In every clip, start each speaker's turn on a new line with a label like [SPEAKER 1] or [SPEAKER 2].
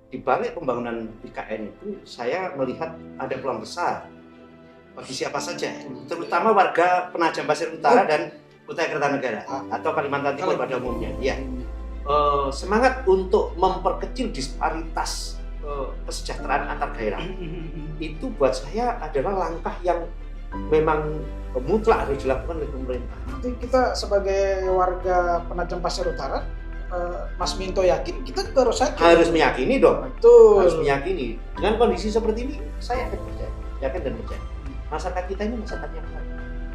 [SPEAKER 1] di balik pembangunan IKN itu saya melihat ada peluang besar bagi siapa saja, terutama warga Penajam Pasir Utara dan Kutai Kertanegara atau Kalimantan Timur pada umumnya. Ya, semangat untuk memperkecil disparitas kesejahteraan antar daerah itu buat saya adalah langkah yang memang mutlak harus dilakukan oleh pemerintah.
[SPEAKER 2] Nanti kita sebagai warga Penajam Pasir Utara, Mas Minto yakin, kita juga
[SPEAKER 1] harus meyakini dong.
[SPEAKER 2] Betul.
[SPEAKER 1] Harus meyakini. Dengan kondisi seperti ini, saya yakin percaya, yakin dan percaya. Masyarakat kita ini masyarakat yang baik.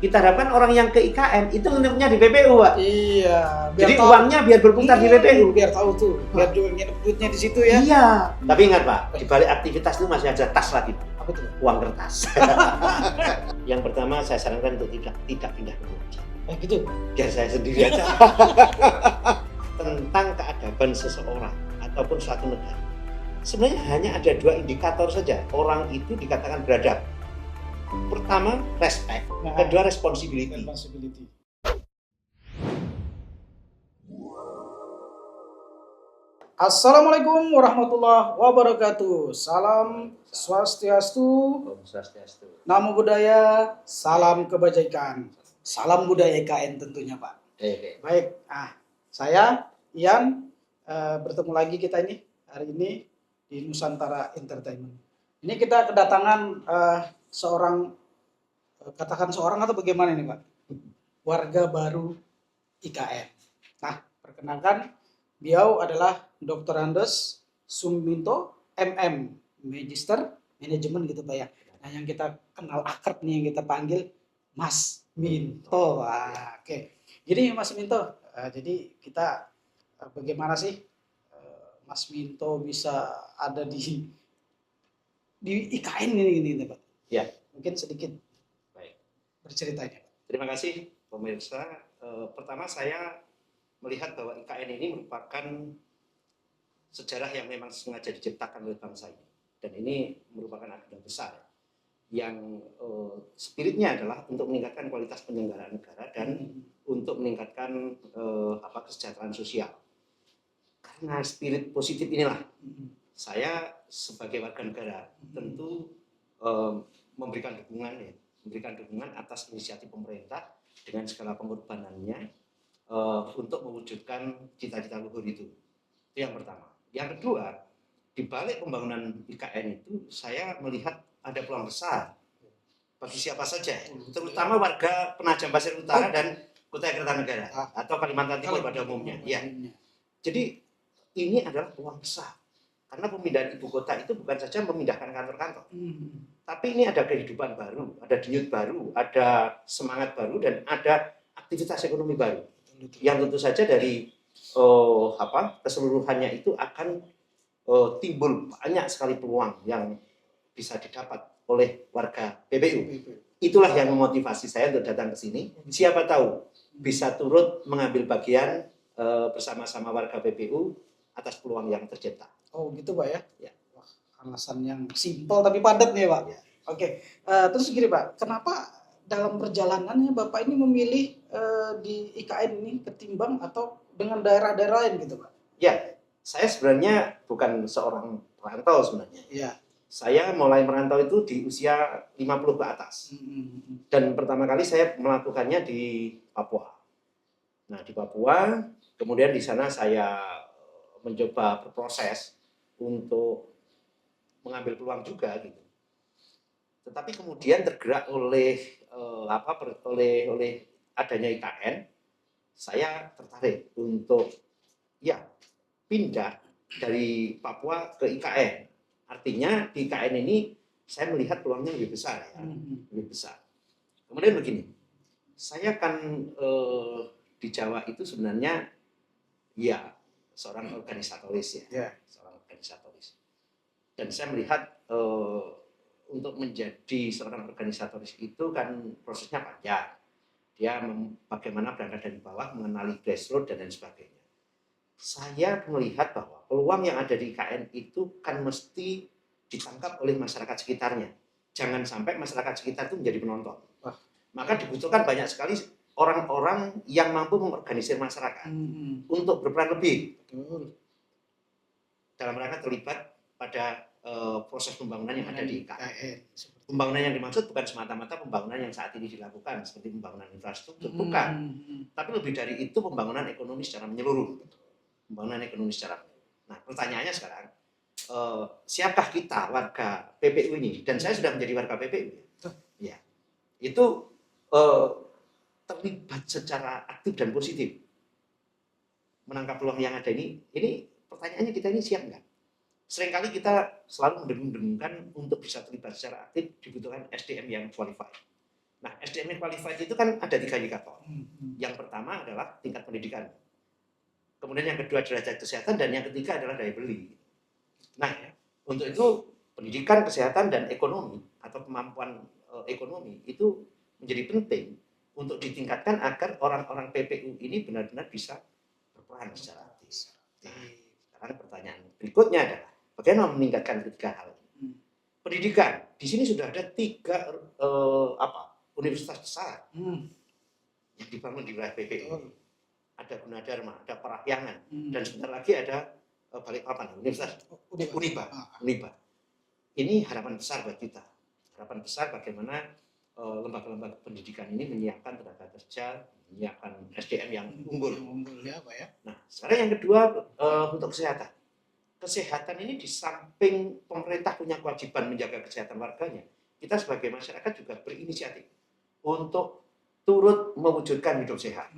[SPEAKER 1] Kita harapkan orang yang ke IKN itu nginepnya di PPU, Pak.
[SPEAKER 2] Iya.
[SPEAKER 1] Jadi uangnya biar berputar di PPU.
[SPEAKER 2] Biar tahu tuh, biar juga nginep duitnya di situ ya.
[SPEAKER 1] Iya. Tapi ingat Pak, di balik aktivitas itu masih ada tas lagi, Pak.
[SPEAKER 2] Apa tuh?
[SPEAKER 1] Uang kertas. Yang pertama saya sarankan untuk tidak pindah ke Jogja.
[SPEAKER 2] Gitu.
[SPEAKER 1] Biar saya sendiri aja. Tentang keadaban seseorang ataupun suatu negara. Sebenarnya hanya ada dua indikator saja orang itu dikatakan beradab. Pertama, respect. Kedua, responsibility.
[SPEAKER 2] Assalamualaikum warahmatullahi wabarakatuh. Salam swastiastu, namo buddhaya, salam kebajikan. Salam budaya IKN tentunya, Pak. Baik, saya Ian, bertemu lagi kita ini hari ini di Nusantara Entertainment. Ini kita kedatangan seorang, katakan seorang atau bagaimana ini, Pak? Warga baru IKN. Nah, perkenalkan, beliau adalah Dr. Andes Suminto, MM, Magister Manajemen gitu, Pak ya. Nah, yang kita kenal akrab nih, yang kita panggil Mas Minto. Oke. Jadi Mas Minto, jadi kita bagaimana sih Mas Minto bisa ada di IKN ini, Pak?
[SPEAKER 1] Ya,
[SPEAKER 2] mungkin sedikit
[SPEAKER 1] baik
[SPEAKER 2] berceritanya.
[SPEAKER 1] Terima kasih pemirsa. Pertama saya melihat bahwa IKN ini merupakan sejarah yang memang sengaja diciptakan oleh bangsa ini, dan ini merupakan agenda besar yang spiritnya adalah untuk meningkatkan kualitas penyelenggaraan negara dan untuk meningkatkan kesejahteraan sosial. Karena spirit positif inilah saya sebagai warga negara tentu memberikan dukungan atas inisiatif pemerintah dengan segala pengorbanannya untuk mewujudkan cita-cita luhur itu. Itu yang pertama. Yang kedua, di balik pembangunan IKN itu saya melihat ada peluang besar bagi siapa saja, terutama warga Penajam Pasir Utara dan Kutai Kertanegara atau Kalimantan Timur pada umumnya. Ya. Jadi ini adalah peluang besar. Karena pemindahan ibu kota itu bukan saja memindahkan kantor-kantor, tapi ini ada kehidupan baru, ada denyut baru, ada semangat baru, dan ada aktivitas ekonomi baru. Yang tentu saja dari keseluruhannya itu akan timbul banyak sekali peluang yang bisa didapat oleh warga PPU. Itulah yang memotivasi saya untuk datang ke sini. Siapa tahu bisa turut mengambil bagian bersama-sama warga PPU atas peluang yang tercipta.
[SPEAKER 2] Oh gitu, Pak ya?
[SPEAKER 1] Ya.
[SPEAKER 2] Wah, alasan yang simpel tapi padat nih, Pak. Ya. Oke, terus gini, Pak, kenapa dalam perjalanannya Bapak ini memilih di IKN ini ketimbang atau dengan daerah-daerah lain gitu, Pak?
[SPEAKER 1] Ya, saya sebenarnya bukan seorang perantau sebenarnya.
[SPEAKER 2] Ya.
[SPEAKER 1] Saya mulai merantau itu di usia 50 ke atas. Dan pertama kali saya melakukannya di Papua. Nah, di Papua, kemudian di sana saya mencoba berproses untuk mengambil peluang juga gitu. Tetapi kemudian tergerak oleh adanya IKN, saya tertarik untuk pindah dari Papua ke IKN. Artinya di IKN ini saya melihat peluangnya lebih besar ya, lebih besar. Kemudian begini, saya kan di Jawa itu sebenarnya seorang organisatoris seorang organisatoris. Dan saya melihat untuk menjadi seorang organisatoris itu kan prosesnya panjang. Dia bagaimana berangkat dari bawah, mengenali grassroots dan lain sebagainya. Saya melihat bahwa peluang yang ada di IKN itu kan mesti ditangkap oleh masyarakat sekitarnya. Jangan sampai masyarakat sekitar itu menjadi penonton. Maka dibutuhkan banyak sekali orang-orang yang mampu mengorganisir masyarakat untuk berperan lebih dalam rangka terlibat pada proses pembangunan yang ada di IKN.
[SPEAKER 2] Seperti
[SPEAKER 1] Pembangunan yang dimaksud bukan semata-mata pembangunan yang saat ini dilakukan seperti pembangunan infrastruktur, bukan. Tapi lebih dari itu pembangunan ekonomi secara menyeluruh. Pembangunan ekonomi secara menyeluruh. Nah, pertanyaannya sekarang, siapakah kita warga PPU ini? Dan saya sudah menjadi warga PPU. Ya, itu terlibat secara aktif dan positif menangkap peluang yang ada ini. Ini pertanyaannya, kita ini siap nggak? Seringkali kita selalu mendengung-dengungkan untuk bisa terlibat secara aktif dibutuhkan SDM yang qualified. Nah, SDM yang qualified itu kan ada 3 indikator. Yang pertama adalah tingkat pendidikan. Kemudian yang kedua derajat kesehatan, dan yang ketiga adalah daya beli. Nah, untuk itu pendidikan, kesehatan, dan ekonomi atau kemampuan ekonomi itu menjadi penting untuk ditingkatkan agar orang-orang PPU ini benar-benar bisa berperan secara aktif. Nah, sekarang pertanyaan berikutnya adalah bagaimana meningkatkan ketiga hal ini? Pendidikan. Di sini sudah ada 3 universitas besar yang dibangun di wilayah PPU. Ada Gunadarma, ada Parahyangan, dan sebentar lagi ada Balikpapan, Universitas Uniba. Ini harapan besar buat kita. Harapan besar bagaimana lembaga-lembaga pendidikan ini menyiapkan tenaga kerja, menyiapkan SDM yang unggul. Nah, sekarang yang kedua untuk kesehatan. Kesehatan ini di samping pemerintah punya kewajiban menjaga kesehatan warganya, kita sebagai masyarakat juga berinisiatif untuk turut mewujudkan hidup sehat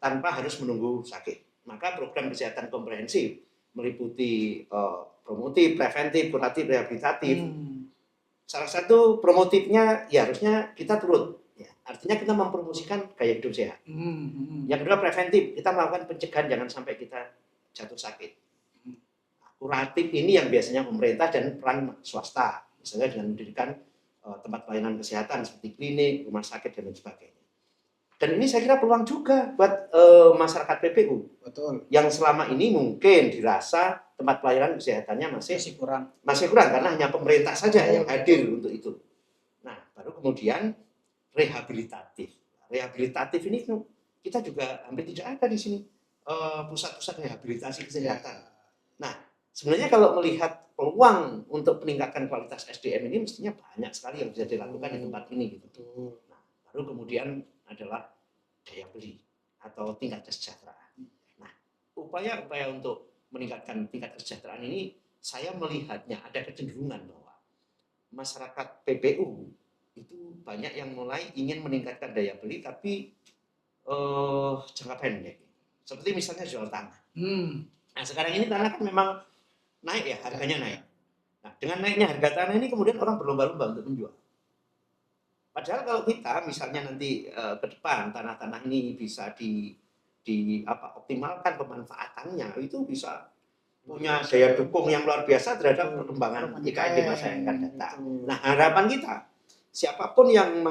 [SPEAKER 1] tanpa harus menunggu sakit. Maka program kesehatan komprehensif meliputi promotif, preventif, kuratif, rehabilitatif. Salah satu promotifnya ya harusnya kita turut. Ya, artinya kita mempromosikan gaya hidup sehat. Yang kedua preventif, kita melakukan pencegahan jangan sampai kita jatuh sakit. Kuratif ini yang biasanya pemerintah dan peran swasta, misalnya dengan mendirikan tempat pelayanan kesehatan seperti klinik, rumah sakit, dan lain sebagainya. Dan ini saya kira peluang juga buat masyarakat PPU.
[SPEAKER 2] Betul.
[SPEAKER 1] Yang selama ini mungkin dirasa tempat pelayanan kesehatannya masih kurang karena hanya pemerintah saja yang hadir untuk itu. Nah, baru kemudian rehabilitatif. Rehabilitatif ini kita juga hampir tidak ada di sini pusat-pusat rehabilitasi kesehatan. Nah, sebenarnya kalau melihat peluang untuk peningkatan kualitas SDM ini mestinya banyak sekali yang bisa dilakukan di tempat ini gitu. Nah, baru kemudian adalah daya beli atau tingkat kesejahteraan. Nah, upaya-upaya untuk meningkatkan tingkat kesejahteraan ini saya melihatnya ada kecenderungan bahwa masyarakat PPU itu banyak yang mulai ingin meningkatkan daya beli tapi jangka pendek. Seperti misalnya jual tanah. Nah, sekarang ini tanah kan memang naik ya, harganya naik. Nah, dengan naiknya harga tanah ini kemudian orang berlomba-lomba untuk menjual. Padahal kalau kita misalnya nanti ke depan tanah-tanah ini bisa optimalkan pemanfaatannya, itu bisa punya daya dukung yang luar biasa terhadap perkembangan IKN di masa yang akan datang. Nah, harapan kita siapapun yang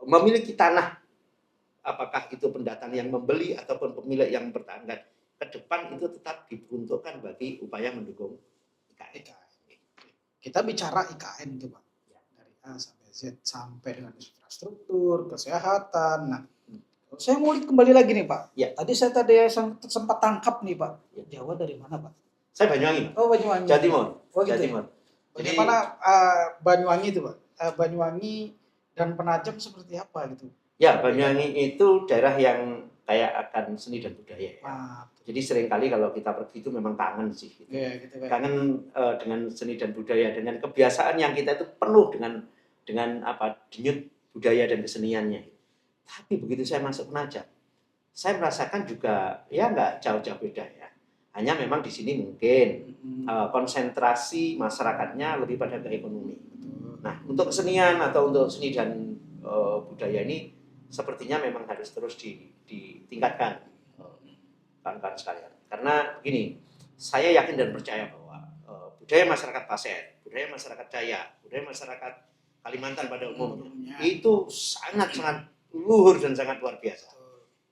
[SPEAKER 1] memiliki tanah, apakah itu pendatang yang membeli ataupun pemilik yang mempertahankan, ke depan itu tetap diperuntukkan bagi upaya mendukung IKN.
[SPEAKER 2] Kita bicara IKN itu Pak, dari A sampai Z sampai dengan infrastruktur, kesehatan. Nah, saya mau kembali lagi nih Pak.
[SPEAKER 1] Ya.
[SPEAKER 2] Tadi saya sempat tangkap nih Pak. Jawa dari mana Pak?
[SPEAKER 1] Saya Banyuwangi.
[SPEAKER 2] Oh, Banyuwangi.
[SPEAKER 1] Jawa Timur.
[SPEAKER 2] Oh, gitu.
[SPEAKER 1] Jawa Timur.
[SPEAKER 2] Bagaimana Banyuwangi itu Pak? Banyuwangi dan Penajam seperti apa gitu?
[SPEAKER 1] Ya, Banyuwangi itu daerah yang kayak akan seni dan budaya. Ya. Jadi seringkali kalau kita pergi itu memang kangen sih. Gitu.
[SPEAKER 2] Gitu,
[SPEAKER 1] kangen dengan seni dan budaya, dengan kebiasaan yang kita itu penuh dengan denyut budaya dan keseniannya. Tapi begitu saya masuk Penajam, saya merasakan juga ya nggak jauh-jauh beda ya. Hanya memang di sini mungkin konsentrasi masyarakatnya lebih pada ke ekonomi. Nah, untuk kesenian atau untuk seni dan budaya ini sepertinya memang harus terus ditingkatkan, kawan-kawan sekalian. Karena begini, saya yakin dan percaya bahwa budaya masyarakat Pasir, budaya masyarakat Dayak, budaya masyarakat Kalimantan pada umumnya itu sangat-sangat luhur dan sangat luar biasa.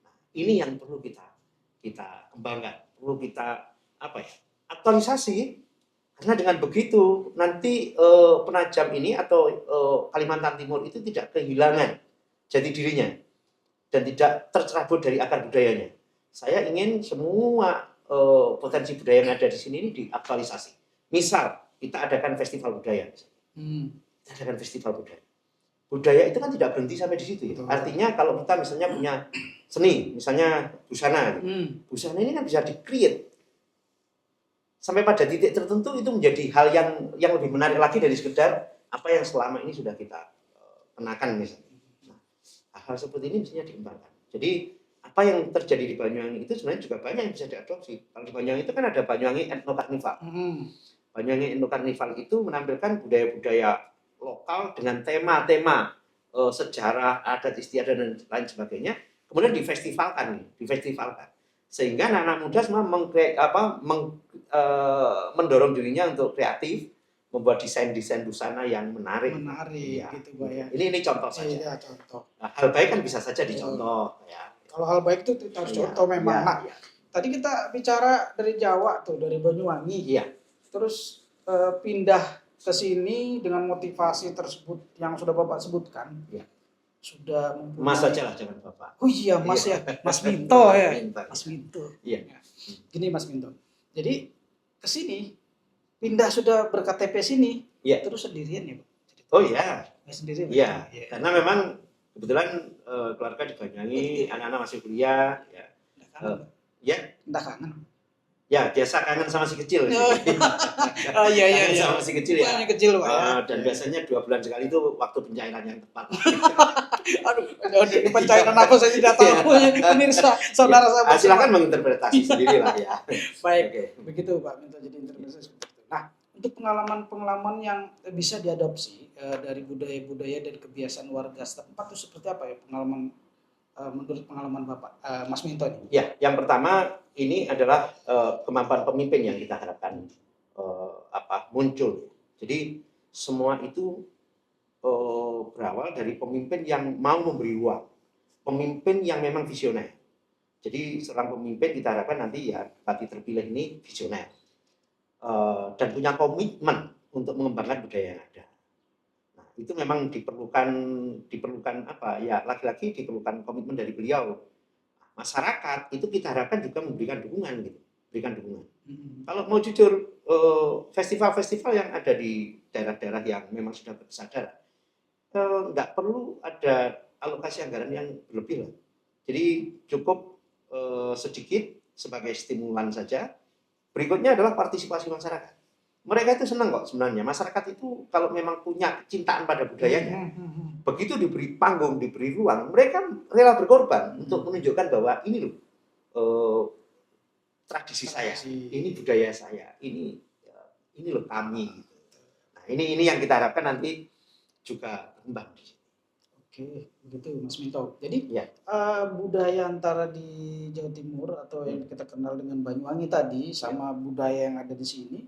[SPEAKER 1] Nah, ini yang perlu kita kembangkan, perlu kita aktualisasi. Karena dengan begitu nanti Penajam ini atau Kalimantan Timur itu tidak kehilangan jati dirinya dan tidak tercerabut dari akar budayanya. Saya ingin semua potensi budaya yang ada di sini ini diaktualisasi Misal kita adakan festival budaya. Kita adakan festival budaya. Budaya itu kan tidak berhenti sampai di situ ya. Artinya kalau kita misalnya punya seni, misalnya busana, busana ini kan bisa di-create sampai pada titik tertentu, itu menjadi hal yang lebih menarik lagi dari sekedar apa yang selama ini sudah kita kenakan misalnya. Nah, hal seperti ini mestinya dikembangkan. Jadi apa yang terjadi di Banyuwangi itu sebenarnya juga banyak yang bisa diadopsi. Kalau di Banyuwangi itu kan ada Banyuwangi Ethno Carnival. Banyuwangi Ethno Carnival itu menampilkan budaya-budaya lokal dengan tema-tema sejarah, adat istiadat dan lain sebagainya. Kemudian difestivalkan. Sehingga anak-anak muda semua mendorong dirinya untuk kreatif, membuat desain-desain busana yang menarik.
[SPEAKER 2] Ya, gitu Pak ya.
[SPEAKER 1] Ini contoh saja.
[SPEAKER 2] Ya, contoh.
[SPEAKER 1] Nah, hal baik kan bisa saja dicontoh. Ya.
[SPEAKER 2] Kalau hal baik itu kita harus contoh memang. Tadi kita bicara dari Jawa tuh, dari Banyuwangi.
[SPEAKER 1] Iya.
[SPEAKER 2] Terus pindah ke sini dengan motivasi tersebut yang sudah Bapak sebutkan.
[SPEAKER 1] Iya.
[SPEAKER 2] Sudah
[SPEAKER 1] Mas aja lah, jangan Bapak.
[SPEAKER 2] Oh iya, Mas ya. Mas Minto ya. Mas Minto.
[SPEAKER 1] Iya.
[SPEAKER 2] Gini Mas Minto. Jadi ke sini pindah sudah ber-KTP sini.
[SPEAKER 1] Iya.
[SPEAKER 2] Terus sendirian ya, Pak?
[SPEAKER 1] Oh iya.
[SPEAKER 2] Sendirian.
[SPEAKER 1] Iya. Karena memang kebetulan keluarga di Banyuwangi, anak-anak masih kuliah, ya.
[SPEAKER 2] Entah kangen.
[SPEAKER 1] Ya, biasa kangen sama si kecil.
[SPEAKER 2] Oh iya.
[SPEAKER 1] Sama si kecil ya.
[SPEAKER 2] Kecil Pak.
[SPEAKER 1] Dan biasanya 2 bulan sekali itu waktu pencairan yang tepat.
[SPEAKER 2] Aduh, di pencairan apa saya tidak tahu. Pemirsa, saudara sahabat.
[SPEAKER 1] Silakan menginterpretasi sendiri lah ya.
[SPEAKER 2] Baik, begitu Pak Minto, jadi interpretasi seperti itu. Nah, untuk pengalaman-pengalaman yang bisa diadopsi dari budaya-budaya dan kebiasaan warga setempat itu seperti apa ya pengalaman menurut pengalaman Bapak Mas Minto ini?
[SPEAKER 1] Ya, yang pertama ini adalah kemampuan pemimpin yang kita harapkan muncul. Jadi semua itu berawal dari pemimpin yang mau memberi ruang, pemimpin yang memang visioner. Jadi seorang pemimpin kita harapkan nanti ya bupati terpilih ini visioner dan punya komitmen untuk mengembangkan budaya yang ada. Nah, itu memang diperlukan apa ya, lagi-lagi diperlukan komitmen dari beliau. Masyarakat itu kita harapkan juga memberikan dukungan gitu, Kalau mau jujur, festival-festival yang ada di daerah-daerah yang memang sudah berkesadaran, nggak perlu ada alokasi anggaran yang berlebih lah. Jadi cukup sedikit sebagai stimulan saja. Berikutnya adalah partisipasi masyarakat. Mereka itu senang kok sebenarnya. Masyarakat itu kalau memang punya kecintaan pada budayanya, begitu diberi panggung, diberi ruang, mereka rela berkorban untuk menunjukkan bahwa ini loh tradisi saya, ini budaya saya, ini loh kami. Nah, ini yang kita harapkan nanti juga berkembang.
[SPEAKER 2] Oke, begitu Mas Minto. Jadi budaya antara di Jawa Timur atau yang kita kenal dengan Banyuwangi tadi sama budaya yang ada di sini,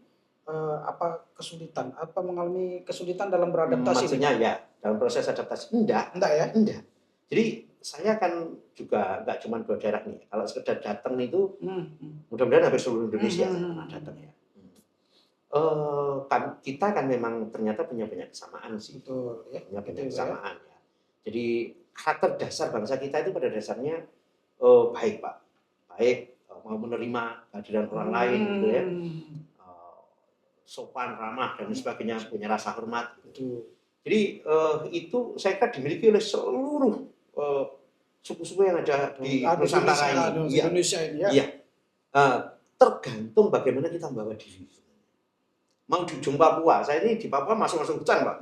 [SPEAKER 2] apa kesulitan? Apa mengalami kesulitan dalam beradaptasi?
[SPEAKER 1] Maksudnya ya dalam proses adaptasi? Enggak ya? Enggak. Jadi saya kan juga nggak cuma 2 daerah nih. Kalau sekedar datang itu, mudah-mudahan hampir seluruh Indonesia datang ya. Kita kan memang ternyata punya banyak kesamaan sih.
[SPEAKER 2] Betul, ya.
[SPEAKER 1] Punya banyak kesamaan ya. Jadi karakter dasar bangsa kita itu pada dasarnya baik Pak, baik mau menerima kehadiran orang lain gitu ya, sopan, ramah dan sebagainya, punya rasa hormat. Gitu. Jadi itu saya kira dimiliki oleh seluruh suku-suku yang ada di Nusantara ini.
[SPEAKER 2] Indonesia ini ya.
[SPEAKER 1] Iya. Tergantung bagaimana kita membawa diri. Mau di ujung Papua, saya ini di Papua masuk hutan Pak.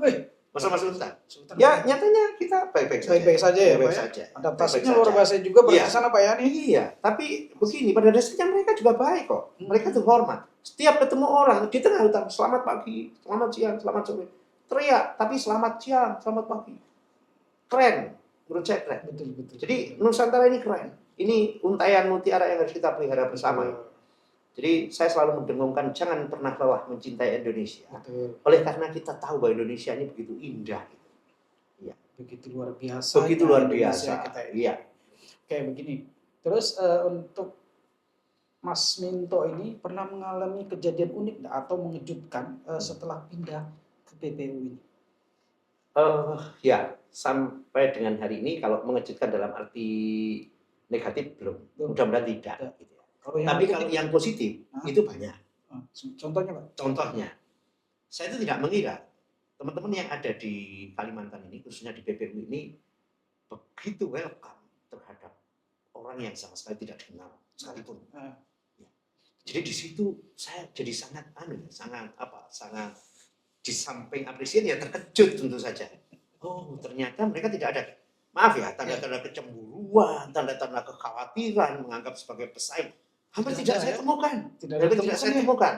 [SPEAKER 1] Masuk hutan. Ya nyatanya kita baik-baik
[SPEAKER 2] saja ya Pak ya. Adaptasinya luar biasa juga berkesan apa ya nih?
[SPEAKER 1] Iya, tapi begini pada dasarnya mereka juga baik kok. Mereka tuh hormat. Setiap ketemu orang di tengah hutan, selamat pagi, selamat siang, selamat sore. Teriak, tapi selamat siang, selamat pagi. Keren, menurut saya keren.
[SPEAKER 2] Betul.
[SPEAKER 1] Jadi Nusantara ini keren. Ini untaian mutiara yang harus kita pelihara bersama. Jadi saya selalu mendengungkan jangan pernah lelah mencintai Indonesia.
[SPEAKER 2] Betul.
[SPEAKER 1] Oleh karena kita tahu bahwa Indonesia ini begitu indah.
[SPEAKER 2] Iya. Begitu luar biasa.
[SPEAKER 1] Begitu luar biasa. Iya.
[SPEAKER 2] Oke, begini. Terus untuk Mas Minto ini pernah mengalami kejadian unik atau mengejutkan setelah pindah ke PPU ini?
[SPEAKER 1] Ya, sampai dengan hari ini kalau mengejutkan dalam arti negatif belum. Mudah-mudahan tidak. Gitu. Tapi kalau yang positif itu banyak.
[SPEAKER 2] Contohnya Pak?
[SPEAKER 1] Contohnya, saya itu tidak mengira teman-teman yang ada di Kalimantan ini, khususnya di PPU ini, begitu welcome terhadap orang yang sama sekali tidak dikenal sekalipun. Ya. Jadi di situ saya jadi sangat sangat di samping apresiasi ya terkejut tentu saja. Oh, ternyata mereka tidak ada, maaf ya, tanda-tanda kecemburuan, tanda-tanda kekhawatiran, menganggap sebagai pesaing. Hampir tidak saya temukan. Tidak saya temukan.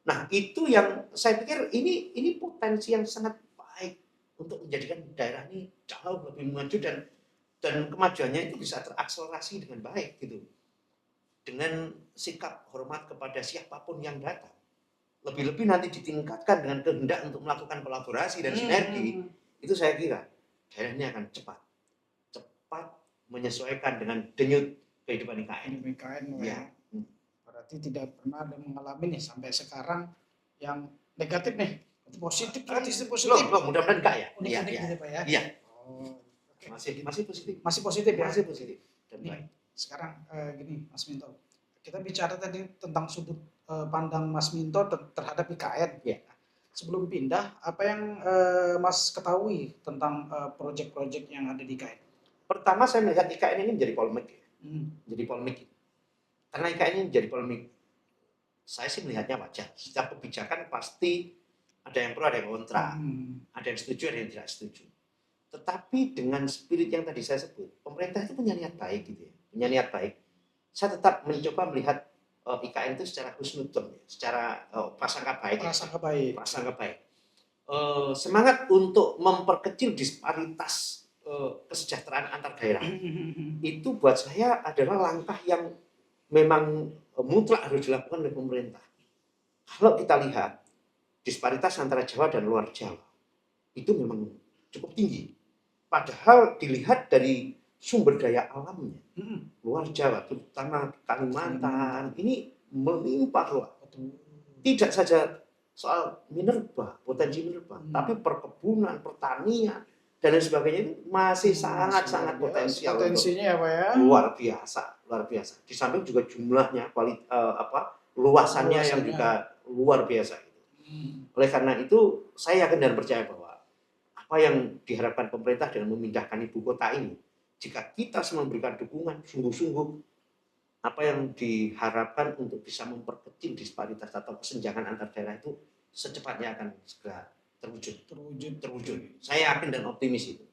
[SPEAKER 1] Nah, itu yang saya pikir ini potensi yang sangat baik untuk menjadikan daerah ini jauh lebih maju dan kemajuannya itu bisa terakselerasi dengan baik gitu. Dengan sikap hormat kepada siapapun yang datang. Lebih-lebih nanti ditingkatkan dengan kehendak untuk melakukan kolaborasi dan sinergi. Itu saya kira daerah ini akan cepat menyesuaikan dengan denyut kehidupan IKN.
[SPEAKER 2] Ya. Berarti tidak pernah ada mengalami nih sampai sekarang yang negatif nih, positif.
[SPEAKER 1] Loh, mudah-mudahan enggak ya?
[SPEAKER 2] Unik-unik gitu Pak ya?
[SPEAKER 1] Iya.
[SPEAKER 2] Okay.
[SPEAKER 1] Masih positif.
[SPEAKER 2] Masih positif ya?
[SPEAKER 1] Masih positif. Dan
[SPEAKER 2] baik. Sekarang gini Mas Minto, kita bicara tadi tentang sudut pandang Mas Minto terhadap IKN.
[SPEAKER 1] Ya.
[SPEAKER 2] Sebelum pindah, apa yang Mas ketahui tentang proyek-proyek yang ada di IKN?
[SPEAKER 1] Pertama saya melihat IKN ini menjadi polemik. Jadi polemik. Karena IKN ini menjadi polemik, saya sih melihatnya wajar. Setiap kebijakan pasti ada yang pro, ada yang kontra. Ada yang setuju, ada yang tidak setuju. Tetapi dengan spirit yang tadi saya sebut, pemerintah itu punya niat baik gitu ya. Punya niat baik. Saya tetap mencoba melihat IKN itu secara husnudon, secara prasangka baik. Prasangka baik. Semangat untuk memperkecil disparitas kesejahteraan antar daerah. Itu buat saya adalah langkah yang memang mutlak harus dilakukan oleh pemerintah. Kalau kita lihat disparitas antara Jawa dan luar Jawa itu memang cukup tinggi. Padahal dilihat dari sumber daya alamnya, luar Jawa, terutama Kalimantan, ini melimpah luas. Tidak saja soal minerba, potensi minerba, tapi perkebunan, pertanian, dan lain sebagainya itu masih sangat-sangat potensial.
[SPEAKER 2] Potensinya ya Pak ya?
[SPEAKER 1] Luar biasa. Di samping juga jumlahnya, luasannya yang juga luar biasa. Oleh karena itu, saya yakin dan percaya bahwa apa yang diharapkan pemerintah dengan memindahkan ibu kota ini, jika kita semua memberikan dukungan sungguh-sungguh, apa yang diharapkan untuk bisa memperkecil disparitas atau kesenjangan antar daerah itu secepatnya akan segera terwujud. Saya yakin dan optimis itu.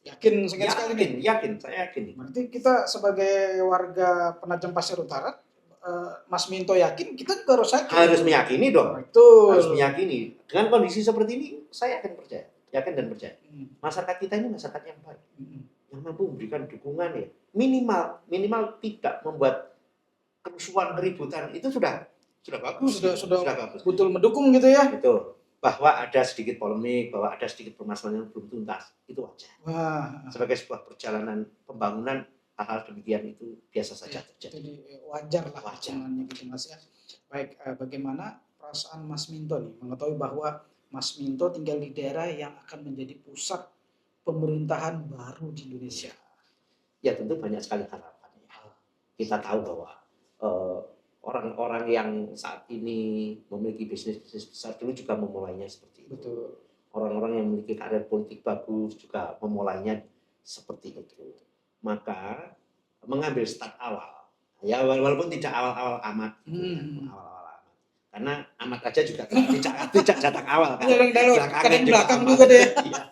[SPEAKER 2] Yakin sekali nih?
[SPEAKER 1] Yakin, saya yakin.
[SPEAKER 2] Berarti kita sebagai warga Penajam Pasir Utara, Mas Minto yakin, kita juga harus yakin.
[SPEAKER 1] Harus meyakini dong.
[SPEAKER 2] Betul.
[SPEAKER 1] Harus meyakini. Dengan kondisi seperti ini, saya yakin dan percaya. Masyarakat kita ini masyarakat yang baik, yang mampu memberikan dukungan ya. Minimal tidak membuat kerusuhan, keributan, itu sudah bagus. Sudah bagus.
[SPEAKER 2] Betul mendukung gitu ya.
[SPEAKER 1] Betul. Bahwa ada sedikit polemik, bahwa ada sedikit permasalahan yang belum tuntas, itu wajar. Sebagai sebuah perjalanan pembangunan, hal-hal demikian itu biasa saja terjadi.
[SPEAKER 2] Jadi wajar lah hitungannya gitu Mas ya. Baik, bagaimana perasaan Mas Minto nih mengetahui bahwa Mas Minto tinggal di daerah yang akan menjadi pusat pemerintahan baru di Indonesia?
[SPEAKER 1] Ya tentu banyak sekali harapan. Kita tahu bahwa orang-orang yang saat ini memiliki bisnis besar dulu juga memulainya seperti itu.
[SPEAKER 2] Betul.
[SPEAKER 1] Orang-orang yang memiliki karir politik bagus juga memulainya seperti itu. Maka mengambil start awal, ya walaupun tidak awal-awal amat, awal-awal amat. Karena amat aja juga tidak datang awal kan.
[SPEAKER 2] Belakang juga deh.
[SPEAKER 1] Ya.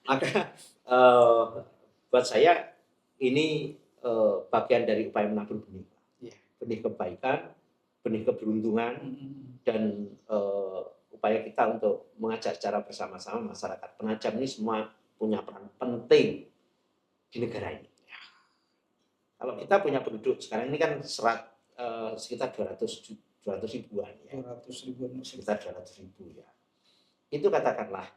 [SPEAKER 1] Maka buat saya ini bagian dari upaya menabur benih. Benih kebaikan, benih keberuntungan, dan upaya kita untuk mengajak secara bersama-sama masyarakat Penajam ini semua punya peran penting di negara ini. Kalau kita punya penduduk sekarang ini kan sekitar 200 ribuan ya. 200 ribuan. Sekitar 200 ribu ya. Itu katakanlah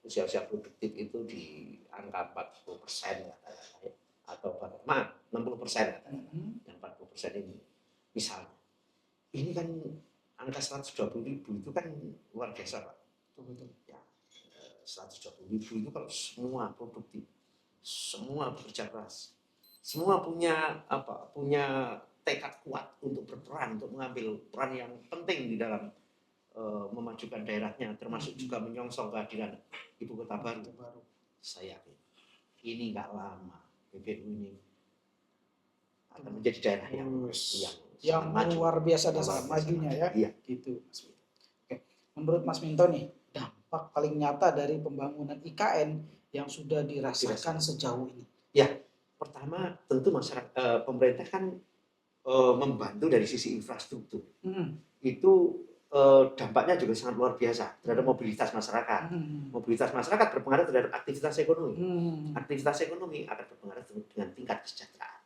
[SPEAKER 1] usia-usia produktif itu di angka 40% ya. Atau 60% katanya. Dan 40% ini misalnya. Ini kan angka 120 ribu itu kan luar biasa Pak. Betul. Ya, 120 ribu itu kalau semua produktif, semua bekerja keras, semua punya tekad kuat untuk berperan, untuk mengambil peran yang penting di dalam memajukan daerahnya, termasuk juga menyongsong kehadiran ibu kota baru. Saya yakin ini nggak lama PBNU ini akan menjadi daerah yang
[SPEAKER 2] luar biasa dan sangat majunya ya.
[SPEAKER 1] Iya.
[SPEAKER 2] Gitu. Oke. Menurut Mas Minto nih, dampak paling nyata dari pembangunan IKN yang sudah dirasakan sejauh ini.
[SPEAKER 1] Ya, pertama tentu masyarakat pemerintah kan membantu dari sisi infrastruktur. Itu dampaknya juga sangat luar biasa terhadap mobilitas masyarakat. Mobilitas masyarakat berpengaruh terhadap aktivitas ekonomi. Aktivitas ekonomi akan berpengaruh dengan tingkat kesejahteraan.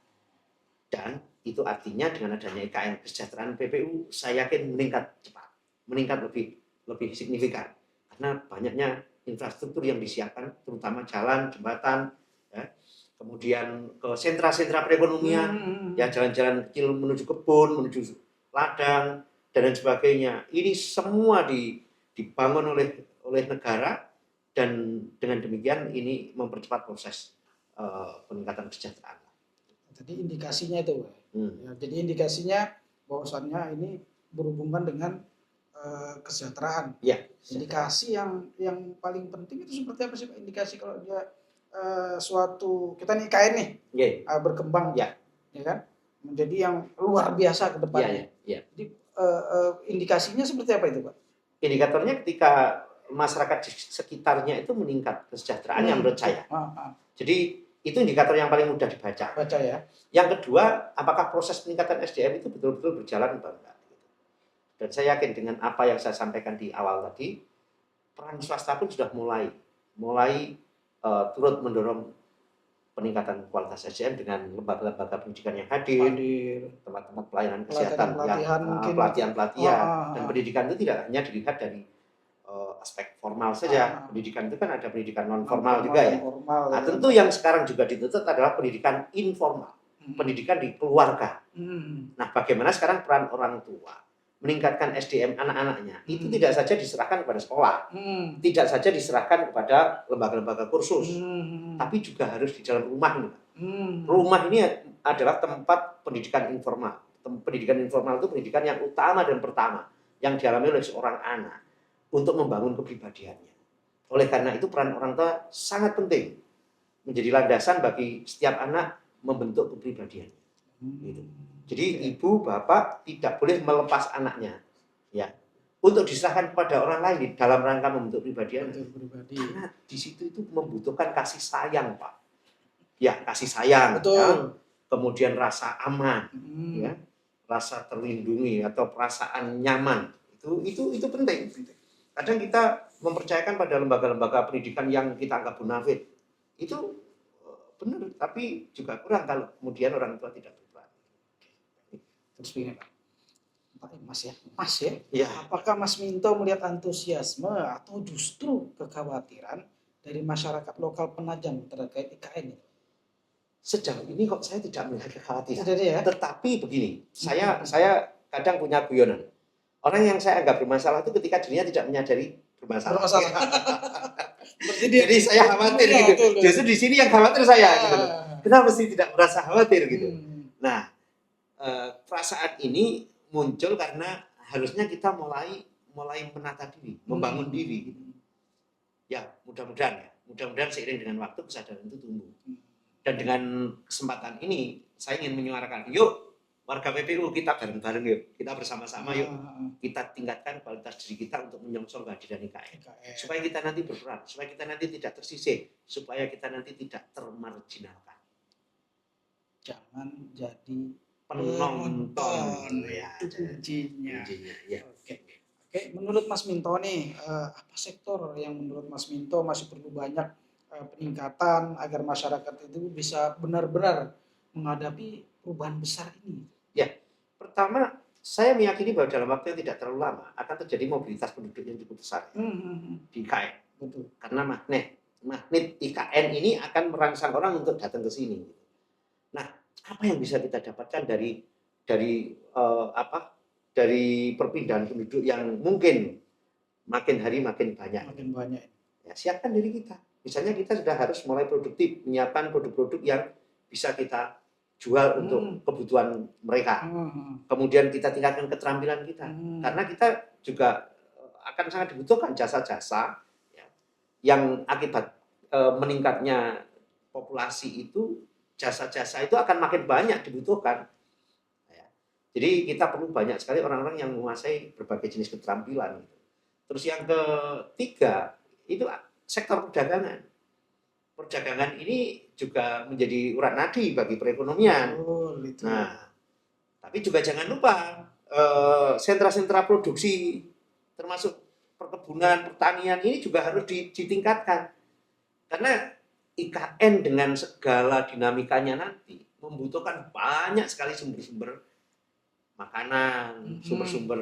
[SPEAKER 1] Dan itu artinya dengan adanya IKN kesejahteraan PPU, saya yakin meningkat cepat, meningkat lebih signifikan. Karena banyaknya infrastruktur yang disiapkan, terutama jalan, jembatan, ya. Kemudian ke sentra-sentra perekonomian, ya jalan-jalan kecil menuju kebun, menuju ladang, dan lain sebagainya. Ini semua dibangun oleh negara, dan dengan demikian ini mempercepat proses peningkatan kesejahteraan.
[SPEAKER 2] Jadi indikasinya itu, ya, jadi indikasinya bahwasannya ini berhubungan dengan kesejahteraan.
[SPEAKER 1] Ya,
[SPEAKER 2] indikasi yang paling penting itu seperti apa sih Pak? Indikasi kalau dia suatu kita nih IKN nih berkembang, ya kan, menjadi yang luar biasa ke depannya. Jadi indikasinya seperti apa itu Pak?
[SPEAKER 1] Indikatornya ketika masyarakat di sekitarnya itu meningkat kesejahteraannya menurut saya. Jadi itu indikator yang paling mudah dibaca.
[SPEAKER 2] Ya.
[SPEAKER 1] Yang kedua, apakah proses peningkatan SDM itu betul-betul berjalan atau enggak? Dan saya yakin dengan apa yang saya sampaikan di awal tadi, peran swasta pun sudah mulai turut mendorong peningkatan kualitas SDM dengan lembaga-lembaga pendidikan yang hadir, tempat-tempat pelayanan kesehatan, pelatihan-pelatihan, dan pendidikan itu tidak hanya dilihat dari aspek formal saja. Pendidikan itu kan ada pendidikan non formal juga ya. Nah, tentu yang sekarang juga dituntut adalah pendidikan informal, pendidikan di keluarga. Nah, bagaimana sekarang peran orang tua meningkatkan SDM anak-anaknya itu tidak saja diserahkan kepada sekolah, tidak saja diserahkan kepada lembaga-lembaga kursus, tapi juga harus di dalam rumah. Rumah ini adalah tempat pendidikan informal. Pendidikan informal itu pendidikan yang utama dan pertama yang dialami oleh seorang anak untuk membangun kepribadiannya. Oleh karena itu peran orang tua sangat penting, menjadi landasan bagi setiap anak membentuk kepribadiannya. Gitu. Jadi ibu, bapak tidak boleh melepas anaknya, ya, untuk diserahkan kepada orang lain dalam rangka membentuk kepribadiannya. Karena di situ itu membutuhkan kasih sayang, Pak. Ya, kasih sayang. Ya. Kemudian rasa aman, ya, rasa terlindungi atau perasaan nyaman. Itu penting. Kadang kita mempercayakan pada lembaga-lembaga pendidikan yang kita anggap bonafit. Itu benar, tapi juga kurang kalau kemudian orang tua tidak berperan.
[SPEAKER 2] Terus begini Pak, Mas ya. Ya. Apakah Mas Minto melihat antusiasme atau justru kekhawatiran dari masyarakat lokal Penajam terkait IKN ini?
[SPEAKER 1] Sejauh ini kok saya tidak melihat kekhawatiran.
[SPEAKER 2] Ya?
[SPEAKER 1] Tetapi begini, saya kadang punya guyonan. Orang yang saya anggap bermasalah itu ketika dirinya tidak menyadari bermasalah. Jadi saya khawatir gitu. Justru di sini yang khawatir saya gitu. Kenapa sih tidak merasa khawatir gitu? Nah, perasaan ini muncul karena harusnya kita mulai menata diri, membangun diri gitu. Ya, mudah-mudahan seiring dengan waktu kesadaran itu tumbuh. Dan dengan kesempatan ini saya ingin menyuarakan, yuk warga PPU kita bareng-bareng yuk, kita bersama-sama yuk, kita tingkatkan kualitas diri kita untuk menyongsong kehadiran IKN. Supaya kita nanti berperan, supaya kita nanti tidak tersisih, supaya kita nanti tidak termarginalkan.
[SPEAKER 2] Jangan jadi
[SPEAKER 1] penonton. Ya,
[SPEAKER 2] kuncinya.
[SPEAKER 1] Ya.
[SPEAKER 2] Oke, menurut Mas Minto nih, apa sektor yang menurut Mas Minto masih perlu banyak peningkatan agar masyarakat itu bisa benar-benar menghadapi perubahan besar ini?
[SPEAKER 1] Ya, pertama saya meyakini bahwa dalam waktu yang tidak terlalu lama akan terjadi mobilitas penduduk yang cukup besar di IKN. Betul. Karena magnet IKN ini akan merangsang orang untuk datang ke sini. Nah, apa yang bisa kita dapatkan dari perpindahan penduduk yang mungkin makin hari makin banyak? Ya, siapkan diri kita. Misalnya kita sudah harus mulai produktif, menyiapkan produk-produk yang bisa kita jual untuk kebutuhan mereka. Kemudian kita tingkatkan keterampilan kita, karena kita juga akan sangat dibutuhkan jasa-jasa ya, yang akibat meningkatnya populasi itu, jasa-jasa itu akan makin banyak dibutuhkan. Ya. Jadi kita perlu banyak sekali orang-orang yang menguasai berbagai jenis keterampilan. Terus yang ketiga itu sektor perdagangan. Perdagangan ini juga menjadi urat nadi bagi perekonomian. Nah, tapi juga jangan lupa sentra-sentra produksi, termasuk perkebunan, pertanian ini juga harus ditingkatkan. Karena IKN dengan segala dinamikanya nanti membutuhkan banyak sekali sumber-sumber makanan, sumber-sumber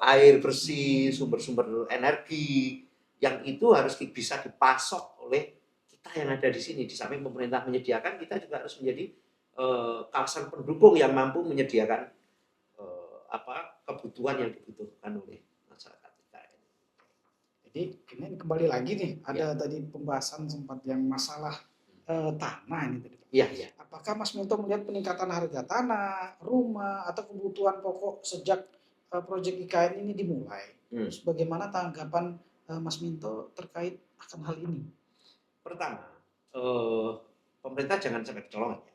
[SPEAKER 1] air bersih, sumber-sumber energi yang itu harus bisa dipasok oleh kita yang ada di sini. Di samping pemerintah menyediakan, kita juga harus menjadi kawasan pendukung yang mampu menyediakan kebutuhan yang dibutuhkan oleh masyarakat kita.
[SPEAKER 2] Jadi ini kembali lagi nih, ada tadi pembahasan sempat yang masalah tanah ini tadi.
[SPEAKER 1] Iya.
[SPEAKER 2] Apakah Mas Minto melihat peningkatan harga tanah, rumah, atau kebutuhan pokok sejak proyek IKN ini dimulai? Terus bagaimana tanggapan Mas Minto terkait akan hal ini?
[SPEAKER 1] Pertama, pemerintah jangan sampai kecolongan ya.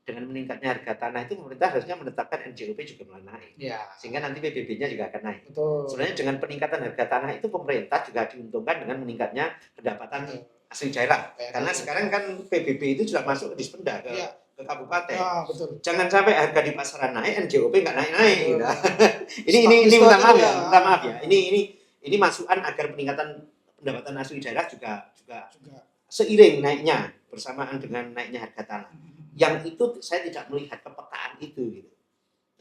[SPEAKER 1] Dengan meningkatnya harga tanah itu pemerintah harusnya menetapkan NJOP juga mulai naik. Sehingga nanti PBB-nya juga akan naik.
[SPEAKER 2] Betul.
[SPEAKER 1] Sebenarnya dengan peningkatan harga tanah itu pemerintah juga diuntungkan dengan meningkatnya pendapatan asli daerah. Karena sekarang kan PBB itu sudah masuk ke Dispenda, ke kabupaten.
[SPEAKER 2] Betul.
[SPEAKER 1] Jangan sampai harga di pasaran naik, NJOP nggak naik-naik. Gitu. ini minta maaf ya. Ini masukan agar peningkatan pendapatan asli daerah juga seiring naiknya bersamaan dengan naiknya harga tanah. Yang itu saya tidak melihat kepekaan itu gitu.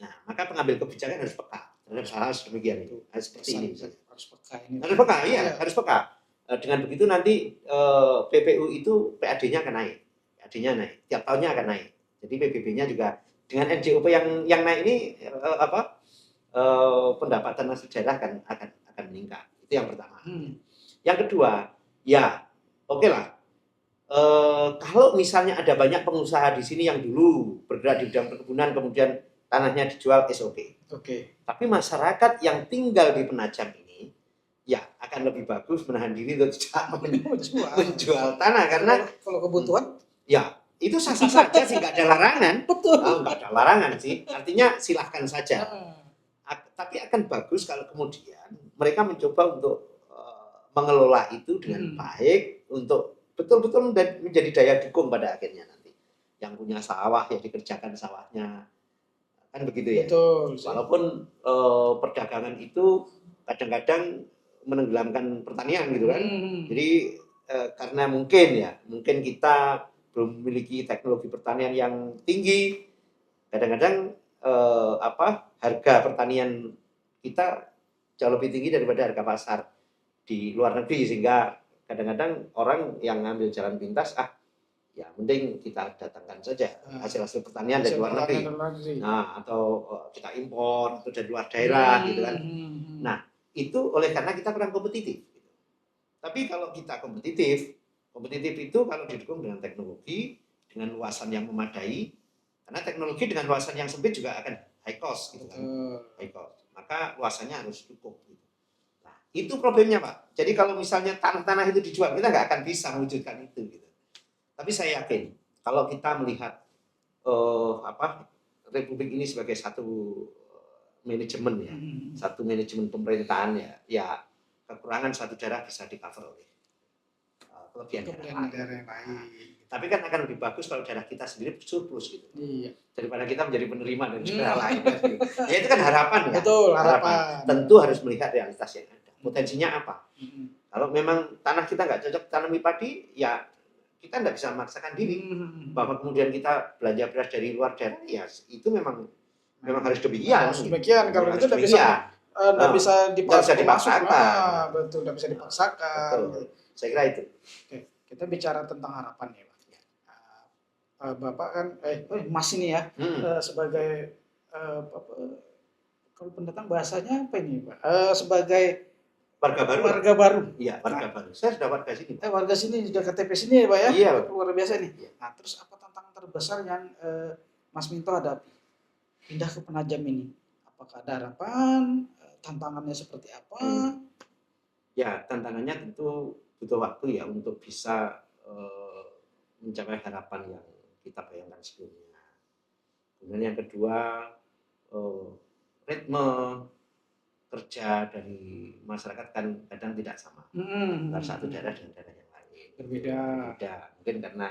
[SPEAKER 1] Nah, maka pengambil kebijakan harus peka terhadap hal demikian itu. Harus seperti ini. Harus peka. Dengan begitu nanti PPU itu PAD-nya akan naik. PAD-nya naik. Tiap tahunnya akan naik. Jadi PBB-nya juga dengan NJOP yang naik ini pendapatan asli daerah akan meningkat. Itu yang pertama. Yang kedua, ya oke lah. Kalau misalnya ada banyak pengusaha di sini yang dulu bergerak di bidang perkebunan, kemudian tanahnya dijual SOP. Tapi masyarakat yang tinggal di Penajam ini, ya akan lebih bagus menahan diri untuk tidak menjual tanah karena
[SPEAKER 2] kalau kebutuhan,
[SPEAKER 1] ya itu sah-sah saja sih, nggak ada larangan.
[SPEAKER 2] Betul.
[SPEAKER 1] Nggak ada larangan sih. Artinya silahkan saja. Tapi akan bagus kalau kemudian mereka mencoba untuk mengelola itu dengan baik untuk betul-betul menjadi daya dukung pada akhirnya nanti. Yang punya sawah ya dikerjakan sawahnya. Kan begitu ya.
[SPEAKER 2] Betul.
[SPEAKER 1] Walaupun perdagangan itu kadang-kadang menenggelamkan pertanian gitu kan. Jadi karena mungkin kita belum memiliki teknologi pertanian yang tinggi. Kadang-kadang harga pertanian kita jauh lebih tinggi daripada harga pasar di luar negeri, sehingga kadang-kadang orang yang ngambil jalan pintas, ya mending kita datangkan saja hasil-hasil pertanian dari luar negeri. Nah, atau kita impor atau dari luar daerah gitu kan. Nah, itu oleh karena kita kurang kompetitif. Tapi kalau kita kompetitif itu kalau didukung dengan teknologi, dengan luasan yang memadai, karena teknologi dengan luasan yang sempit juga akan high cost gitu kan. High cost. Maka luasannya harus cukup gitu. Itu problemnya, Pak. Jadi kalau misalnya tanah-tanah itu dijual, kita nggak akan bisa mewujudkan itu. Gitu. Tapi saya yakin, kalau kita melihat Republik ini sebagai satu manajemen ya, satu manajemen pemerintahan ya kekurangan satu daerah bisa di-cover oleh kelebihan daerah yang lain. Tapi kan akan lebih bagus kalau daerah kita sendiri surplus gitu. Iya. Daripada kita menjadi penerima dari daerah lain. Ya itu kan harapan ya.
[SPEAKER 2] Betul, harapan.
[SPEAKER 1] Tentu harus melihat realitas yang ada. Potensinya apa? Kalau memang tanah kita nggak cocok tanami padi, ya kita nggak bisa memaksakan diri. Bahwa kemudian kita belanja beras dari luar daerah, ya itu memang harus demikian.
[SPEAKER 2] Demikian, kalau itu nggak bisa dipaksakan. Betul, nggak bisa dipaksakan.
[SPEAKER 1] Betul. Saya kira itu.
[SPEAKER 2] Oke, kita bicara tentang harapan ya, Pak. Bapak kan, Mas ini ya, sebagai kalau pendatang bahasanya apa ini, Pak? Sebagai warga baru.
[SPEAKER 1] Iya, warga baru. Saya sudah warga sini.
[SPEAKER 2] Warga sini, sudah KTP sini ya, Pak ya?
[SPEAKER 1] Iya.
[SPEAKER 2] Luar biasa nih.
[SPEAKER 1] Iya.
[SPEAKER 2] Nah, terus apa tantangan terbesar yang Mas Minto hadapi pindah ke Penajam ini? Apakah ada harapan? Tantangannya seperti apa?
[SPEAKER 1] Ya, tantangannya tentu butuh waktu ya untuk bisa mencapai harapan yang kita bayangkan sebelumnya. Kemudian yang kedua, ritme kerja dari masyarakat kan kadang tidak sama antara satu daerah dengan daerah yang lain.
[SPEAKER 2] Berbeda.
[SPEAKER 1] Mungkin karena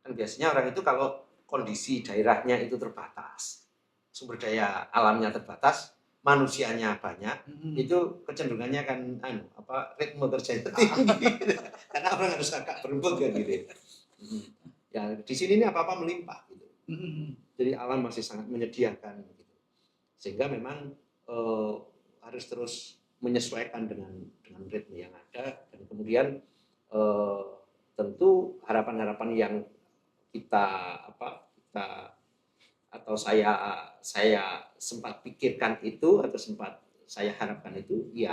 [SPEAKER 1] kan biasanya orang itu kalau kondisi daerahnya itu terbatas, sumber daya alamnya terbatas, manusianya banyak, itu kecenderungannya kan ritme kerja itu tinggi. Karena orang harus agak berebut kan gitu. Ya di sini ini apa-apa melimpah gitu. Jadi alam masih sangat menyediakan gitu. Sehingga memang harus terus menyesuaikan dengan ritme yang ada, dan kemudian tentu harapan-harapan yang saya sempat pikirkan itu atau sempat saya harapkan itu ya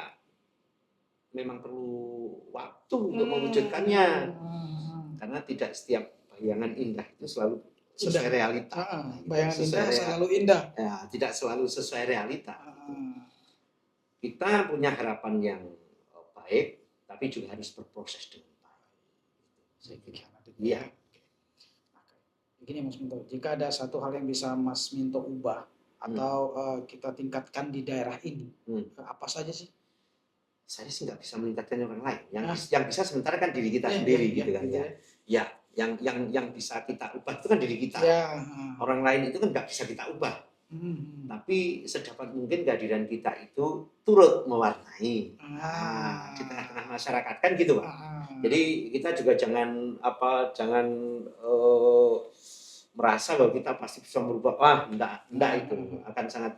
[SPEAKER 1] memang perlu waktu untuk mewujudkannya, karena tidak setiap bayangan indah itu selalu sesuai realita.
[SPEAKER 2] Bayangan indah selalu indah.
[SPEAKER 1] Ya, tidak selalu sesuai realita. Kita punya harapan yang baik, tapi juga harus berproses dengan baik. Saya kira. Iya.
[SPEAKER 2] Begini Mas Minto, jika ada satu hal yang bisa Mas Minto ubah atau kita tingkatkan di daerah ini, apa saja sih?
[SPEAKER 1] Saya sih nggak bisa meningkatkan orang lain. Yang bisa sementara kan diri kita sendiri gitu kan ya. Ya, yang bisa kita ubah itu kan diri kita. Orang lain itu kan nggak bisa kita ubah. Tapi sedapat mungkin kehadiran kita itu turut mewarnai di tengah-tengah masyarakat kan gitu Pak. Jadi kita juga jangan merasa bahwa kita pasti bisa merubah. Enggak itu akan sangat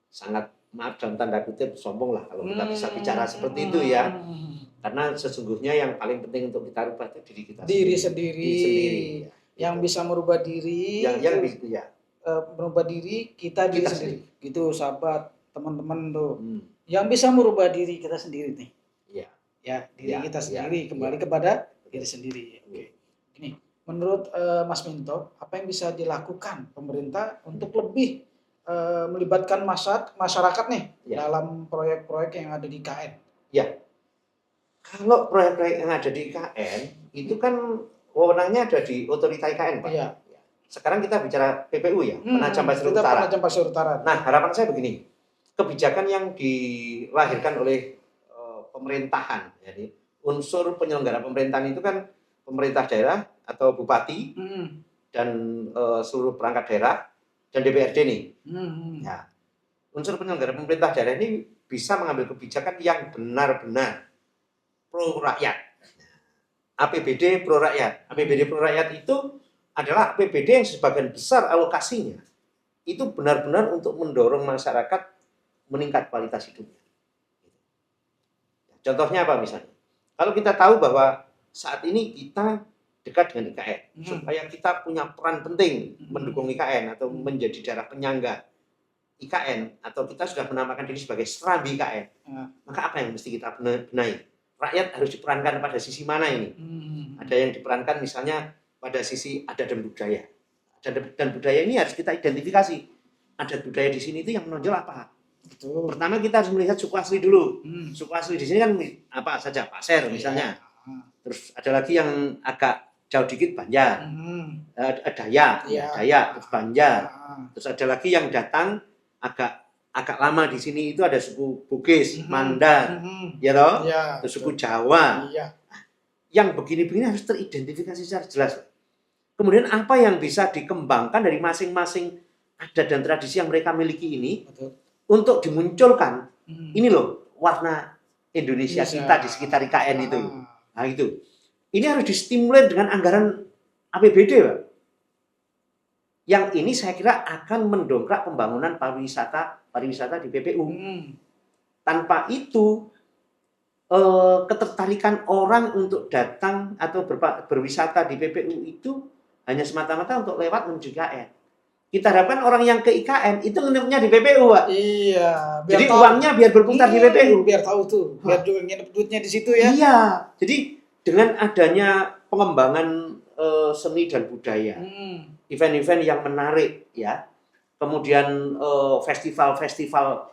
[SPEAKER 1] sangat maaf dalam tanda kutip sombong lah kalau kita bisa bicara seperti itu ya. Karena sesungguhnya yang paling penting untuk kita rubah itu diri kita
[SPEAKER 2] sendiri. Yang bisa merubah diri, merubah diri kita sendiri. Gitu sahabat, teman-teman tuh. Yang bisa merubah diri kita sendiri nih. Ya, diri kita sendiri kembali kepada diri sendiri. Oke. Gini, menurut Mas Minto, apa yang bisa dilakukan pemerintah untuk lebih melibatkan masyarakat nih dalam proyek-proyek yang ada di IKN?
[SPEAKER 1] Ya. Kalau proyek-proyek yang ada di IKN itu kan wewenangnya ada di otorita IKN, Pak.
[SPEAKER 2] Iya.
[SPEAKER 1] Sekarang kita bicara PPU ya, Penajam Pasir Utara.
[SPEAKER 2] Penajam Pasir Utara.
[SPEAKER 1] Nah, harapan saya begini. Kebijakan yang dilahirkan oleh pemerintahan, jadi unsur penyelenggara pemerintahan itu kan pemerintah daerah atau bupati dan seluruh perangkat daerah dan DPRD nih. Ya, unsur penyelenggara pemerintah daerah ini bisa mengambil kebijakan yang benar-benar pro rakyat. APBD pro rakyat. APBD pro rakyat itu adalah APBD yang sebagian besar alokasinya itu benar-benar untuk mendorong masyarakat meningkat kualitas hidupnya. Contohnya apa misalnya? Kalau kita tahu bahwa saat ini kita dekat dengan IKN, supaya kita punya peran penting mendukung IKN atau menjadi daerah penyangga IKN, atau kita sudah menamakan diri sebagai serambi IKN, maka apa yang mesti kita benahi? Rakyat harus diperankan pada sisi mana ini? Ada yang diperankan misalnya pada sisi adat dan budaya. Adat dan budaya ini harus kita identifikasi. Adat budaya di sini itu yang menonjol apa? Betul. Pertama kita harus melihat suku asli dulu. Suku asli di sini kan apa saja, Pasir misalnya. Terus ada lagi yang agak jauh dikit Banjar. Dayak, terus Banjar. Terus ada lagi yang datang agak lama di sini itu ada suku Bugis, Mandar, ya toh? Terus suku Jawa. Yang begini-begini harus teridentifikasi secara jelas. Kemudian apa yang bisa dikembangkan dari masing-masing adat dan tradisi yang mereka miliki ini? Betul. Untuk dimunculkan, ini loh warna Indonesia kita di sekitar IKN itu. Nah itu, ini harus distimulir dengan anggaran APBD, Pak. Yang ini saya kira akan mendongkrak pembangunan pariwisata di PPU. Tanpa itu, ketertarikan orang untuk datang atau berwisata di PPU itu hanya semata-mata untuk lewat menuju IKN. Kita harapkan orang yang ke IKN itu nginepnya di PPU, Pak.
[SPEAKER 2] Iya.
[SPEAKER 1] Jadi uangnya biar berputar di PPU.
[SPEAKER 2] Biar tahu tuh. Biar juga nginep duitnya di situ ya.
[SPEAKER 1] Iya. Jadi dengan adanya pengembangan
[SPEAKER 3] seni dan budaya,
[SPEAKER 2] Hmm.
[SPEAKER 3] event-event yang menarik ya, kemudian festival-festival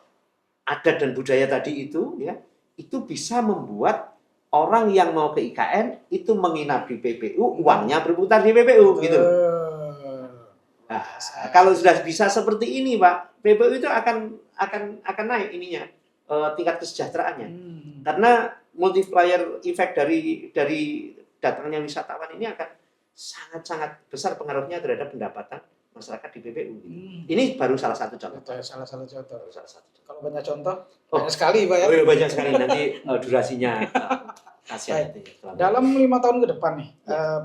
[SPEAKER 3] adat dan budaya tadi itu ya, itu bisa membuat orang yang mau ke IKN itu menginap di PPU, uangnya berputar di PPU gitu. Nah, kalau sudah bisa seperti ini, Pak, PPU itu akan naik ininya, tingkat kesejahteraannya. Karena multiplier effect dari datangnya wisatawan ini akan sangat-sangat besar pengaruhnya terhadap pendapatan masyarakat di PPU. Ini baru salah satu contoh.
[SPEAKER 2] Salah satu contoh.
[SPEAKER 3] Salah satu contoh.
[SPEAKER 2] Kalau banyak contoh, banyak sekali Pak ya.
[SPEAKER 3] Oh iya, banyak sekali, nanti durasinya kasihan.
[SPEAKER 2] Dalam 5 tahun ke depan nih,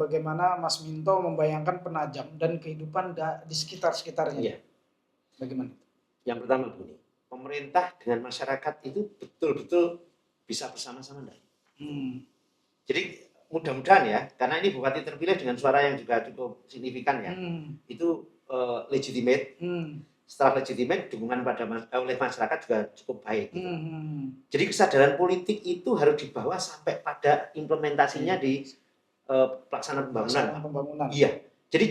[SPEAKER 2] bagaimana Mas Minto membayangkan Penajam dan kehidupan di sekitar-sekitarnya?
[SPEAKER 3] Iya.
[SPEAKER 2] Bagaimana?
[SPEAKER 3] Yang pertama begini, pemerintah dengan masyarakat itu betul-betul bisa bersama-sama. Jadi mudah-mudahan ya, karena ini bupati terpilih dengan suara yang juga cukup signifikan ya, itu legitimate. Setelah legitimate, dukungan oleh masyarakat juga cukup baik. Gitu. Jadi kesadaran politik itu harus dibawa sampai pada implementasinya di pelaksanaan pembangunan. Iya. Jadi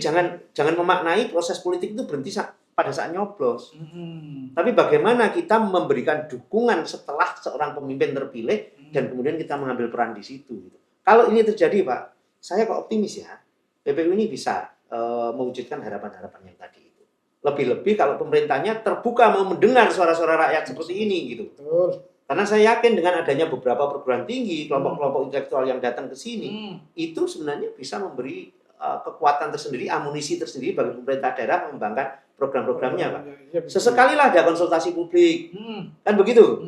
[SPEAKER 3] jangan memaknai proses politik itu berhenti pada saat nyoblos. Tapi bagaimana kita memberikan dukungan setelah seorang pemimpin terpilih dan kemudian kita mengambil peran di situ. Gitu. Kalau ini terjadi, Pak, saya kok optimis ya, PPU ini bisa mewujudkan harapan-harapan yang tadi. Lebih-lebih kalau pemerintahnya terbuka mau mendengar suara-suara rakyat seperti ini gitu. Betul. Karena saya yakin dengan adanya beberapa perguruan tinggi, kelompok-kelompok intelektual yang datang ke sini, itu sebenarnya bisa memberi kekuatan tersendiri, amunisi tersendiri bagi pemerintah daerah mengembangkan program-programnya, Pak. Sesekali lah ada konsultasi publik, kan begitu.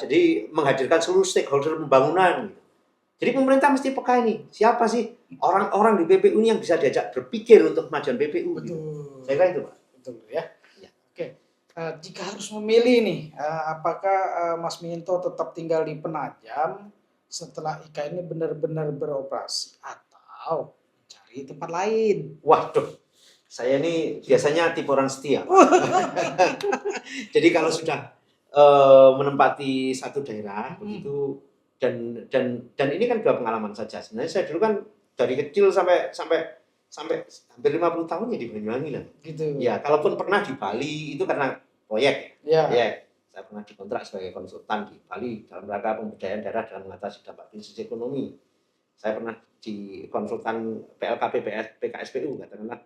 [SPEAKER 3] Jadi menghadirkan seluruh stakeholder pembangunan. Gitu. Jadi pemerintah mesti peka ini, siapa sih orang-orang di PPU ini yang bisa diajak berpikir untuk kemajuan PPU. Gitu. Saya kira itu, Pak.
[SPEAKER 2] Betul ya. Oke. Jika harus memilih nih, apakah Mas Minto tetap tinggal di Penajam setelah IKN ini benar-benar beroperasi atau mencari tempat lain?
[SPEAKER 3] Waduh, saya ini biasanya tipe orang setia. Jadi kalau sudah menempati satu daerah begitu dan ini kan dua pengalaman saja. Sebenarnya saya dulu kan dari kecil sampai hampir 50 tahun ya di Banyuwangi lah. Gitu. Ya, kalaupun pernah di Bali itu karena proyek. Ya. Saya pernah dikontrak sebagai konsultan di Bali dalam rangka pemberdayaan daerah dalam mengatasi dampak krisis ekonomi. Saya pernah di konsultan PLKP PKSPU katakanlah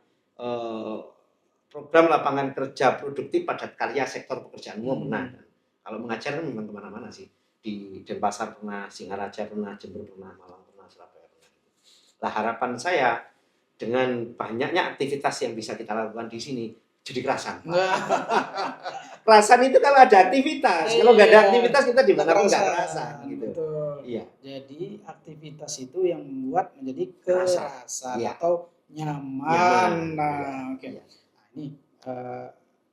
[SPEAKER 3] program lapangan kerja produktif padat karya sektor pekerjaan umum pernah. Kalau mengajar kan memang kemana-mana sih. Di Denpasar pernah, Singaraja pernah, Jember pernah, Malang pernah, Surabaya pernah. Lah harapan saya dengan banyaknya aktivitas yang bisa kita lakukan di sini jadi kerasan. Kerasan itu kalau ada aktivitas, kalau nggak ada aktivitas kita di mana pun nggak kerasan. Gitu. Iya.
[SPEAKER 2] Jadi aktivitas itu yang membuat menjadi kerasan atau nyaman. Nah, oke. Nah, ini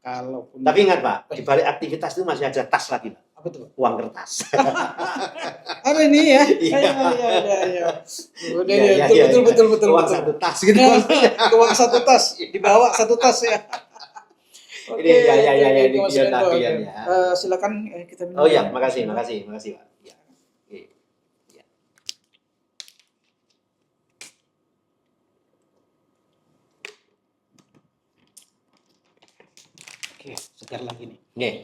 [SPEAKER 2] kalaupun.
[SPEAKER 3] Tapi ingat Pak, di balik aktivitas itu masih ada tas lagi Pak.
[SPEAKER 2] Apa tuh?
[SPEAKER 3] Uang kertas.
[SPEAKER 2] Ada ini ya? Iya. Betul.
[SPEAKER 3] Uang satu tas gitu.
[SPEAKER 2] Uang satu tas, dibawa satu tas ya.
[SPEAKER 3] Oke, ya, ini dia tadi ya.
[SPEAKER 2] Silakan kita minum.
[SPEAKER 3] Oh ya, makasih Pak. Ya.
[SPEAKER 2] Oke, sebentar lagi nih.
[SPEAKER 3] Nih.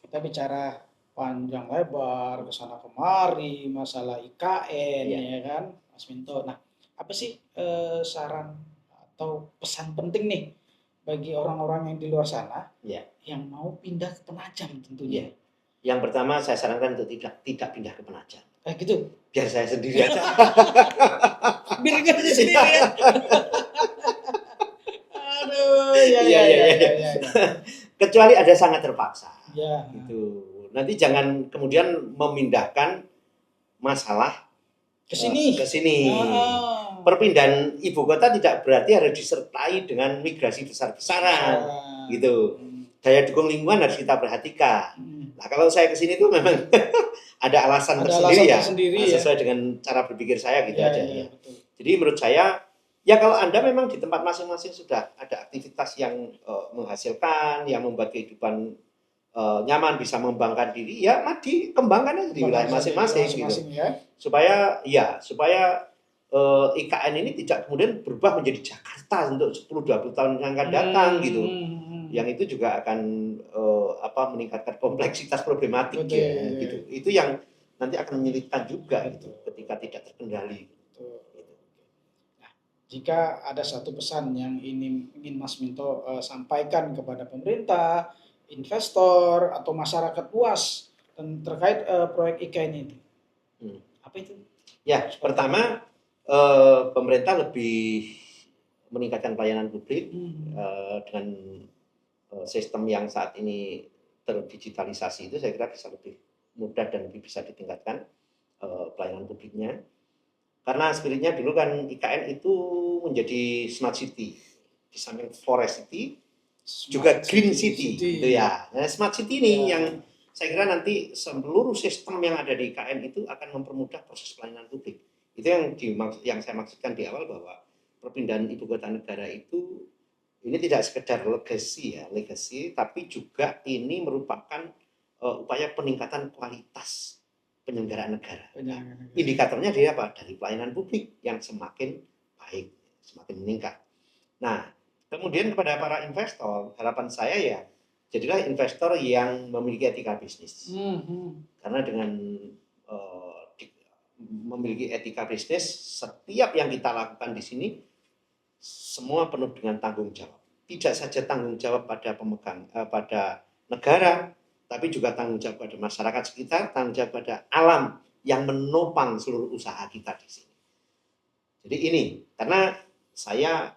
[SPEAKER 2] Kita bicara panjang lebar kesana kemari masalah IKN ya kan Mas Minto. Nah, apa sih saran atau pesan penting nih bagi orang-orang yang di luar sana yang mau pindah ke Penajam tentunya?
[SPEAKER 3] Yang pertama saya sarankan untuk tidak pindah ke Penajam.
[SPEAKER 2] Gitu.
[SPEAKER 3] Biar saya sendiri aja.
[SPEAKER 2] Biar enggak sendiri. Aduh, ya.
[SPEAKER 3] Kecuali ada sangat terpaksa.
[SPEAKER 2] Ya.
[SPEAKER 3] Gitu. Nanti jangan kemudian memindahkan masalah ke sini. Perpindahan ibu kota tidak berarti harus disertai dengan migrasi besar-besaran. Gitu. Daya dukung lingkungan harus kita perhatikan. Nah, kalau saya ke sini tuh memang ada alasan tersendiri ya. Sesuai dengan cara berpikir saya gitu aja ya. Betul. Jadi menurut saya ya kalau Anda memang di tempat masing-masing sudah ada aktivitas yang menghasilkan, yang membuat kehidupan nyaman, bisa mengembangkan diri, ya mari kembangkan aja di wilayah masing-masing gitu. Ya. Supaya IKN ini tidak kemudian berubah menjadi Jakarta untuk 10-20 tahun yang akan datang gitu. Yang itu juga akan meningkatkan kompleksitas problematik
[SPEAKER 2] Betul,
[SPEAKER 3] ya
[SPEAKER 2] betul.
[SPEAKER 3] gitu. Itu yang nanti akan menyulitkan juga gitu ketika tidak terkendali.
[SPEAKER 2] Betul. Nah, jika ada satu pesan yang ingin Mas Minto sampaikan kepada pemerintah, investor atau masyarakat luas terkait proyek IKN itu, apa itu?
[SPEAKER 3] Ya, pertama pemerintah lebih meningkatkan pelayanan publik dengan sistem yang saat ini terdigitalisasi itu saya kira bisa lebih mudah dan lebih bisa ditingkatkan pelayanan publiknya. Karena spiritnya dulu kan IKN itu menjadi smart city, di samping forest city juga green city, gitu ya. Nah, smart city ini yang saya kira nanti seluruh sistem yang ada di IKN itu akan mempermudah proses pelayanan publik. Itu yang saya maksudkan di awal bahwa perpindahan ibu kota negara itu ini tidak sekedar legacy, tapi juga ini merupakan upaya peningkatan kualitas penyelenggaraan negara. Indikatornya dari apa? Dari pelayanan publik yang semakin baik, semakin meningkat. Nah, kemudian kepada para investor, harapan saya ya, jadilah investor yang memiliki etika bisnis. Karena dengan memiliki etika bisnis, setiap yang kita lakukan di sini, semua penuh dengan tanggung jawab. Tidak saja tanggung jawab pada pemegang, pada negara, tapi juga tanggung jawab pada masyarakat sekitar, tanggung jawab pada alam yang menopang seluruh usaha kita di sini. Jadi ini, karena saya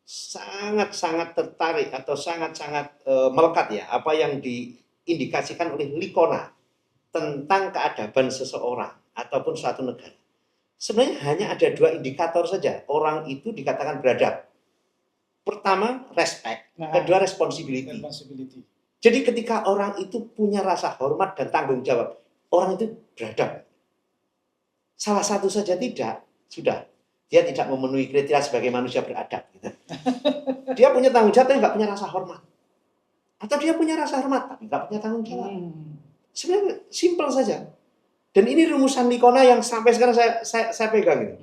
[SPEAKER 3] sangat-sangat tertarik atau sangat-sangat melekat ya apa yang diindikasikan oleh Likona tentang keadaban seseorang ataupun suatu negara. Sebenarnya hanya ada 2 indikator saja orang itu dikatakan beradab. Pertama, respect. Kedua, responsibility. Jadi ketika orang itu punya rasa hormat dan tanggung jawab, orang itu beradab. Salah satu saja tidak, sudah. Dia tidak memenuhi kriteria sebagai manusia beradab. Gitu. Dia punya tanggung jawab tapi nggak punya rasa hormat. Atau dia punya rasa hormat tapi nggak punya tanggung jawab. Sebenarnya simpel saja. Dan ini rumusan Likona yang sampai sekarang saya pegang. Gitu.